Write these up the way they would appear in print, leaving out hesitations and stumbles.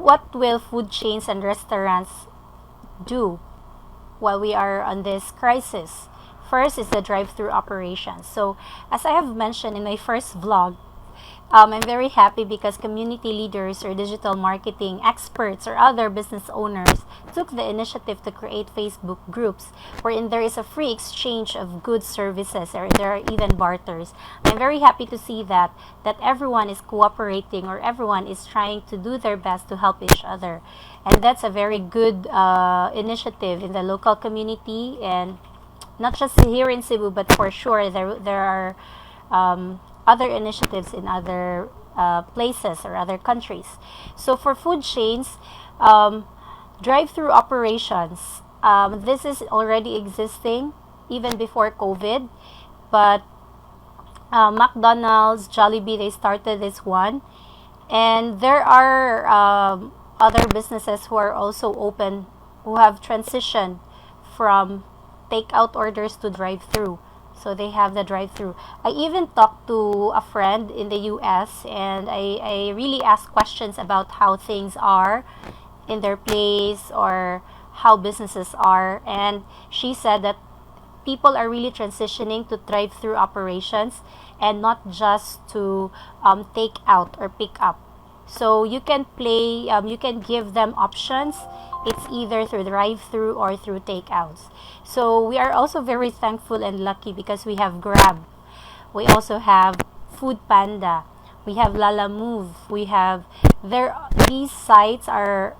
what will food chains and restaurants do while we are on this crisis? First is the drive-through operations. So, as I have mentioned in my first vlog, I'm very happy because community leaders or digital marketing experts or other business owners took the initiative to create Facebook groups wherein there is a free exchange of goods, services, or there are even barters. I'm very happy to see that everyone is cooperating or everyone is trying to do their best to help each other. And that's a very good initiative in the local community, and not just here in Cebu, but for sure there are other initiatives in other places or other countries. So for food chains, drive-through operations, this is already existing even before COVID, but McDonald's, Jollibee, they started this one, and there are other businesses who are also open, who have transitioned from takeout orders to drive-through. So they have the drive-through. I even talked to a friend in the US, and I really asked questions about how things are in their place or how businesses are. And she said that people are really transitioning to drive-through operations and not just to take out or pick up. So you can you can give them options. It's either through drive-through or through takeouts. So we are also very thankful and lucky because we have Grab. We also have Food Panda. We have Lala Move. We have these sites are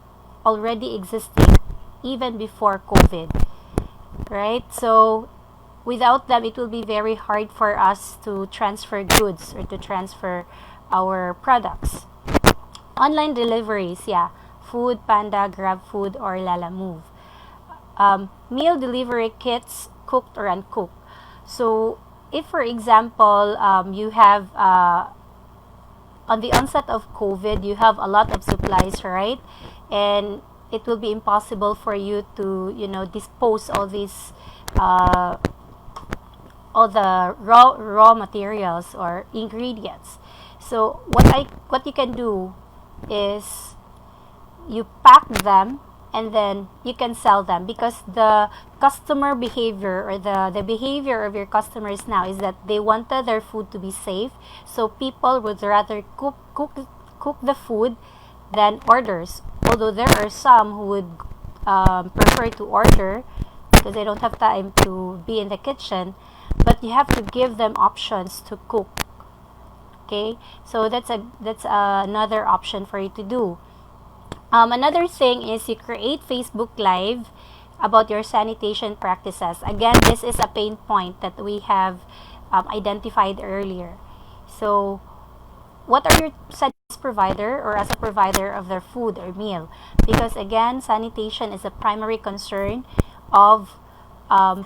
already existing even before COVID, right? So without them, it will be very hard for us to transfer goods or to transfer our products. Online deliveries, yeah. Food Panda, Grab Food, or Lala Move. Meal delivery kits, cooked or uncooked. So, if for example, you have, on the onset of COVID, you have a lot of supplies, right? And it will be impossible for you to, dispose all these, all the raw materials or ingredients. So, what you can do is you pack them and then you can sell them, because the customer behavior or the behavior of your customers now is that they wanted their food to be safe, so people would rather cook the food than orders, although there are some who would prefer to order because they don't have time to be in the kitchen, but you have to give them options to cook. Okay, so that's another option for you to do. Another thing is you create Facebook Live about your sanitation practices. Again, this is a pain point that we have identified earlier. So, what are your service provider or as a provider of their food or meal? Because again, sanitation is a primary concern of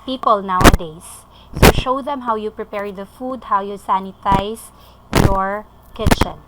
people nowadays. So show them how you prepare the food, how you sanitize your kitchen.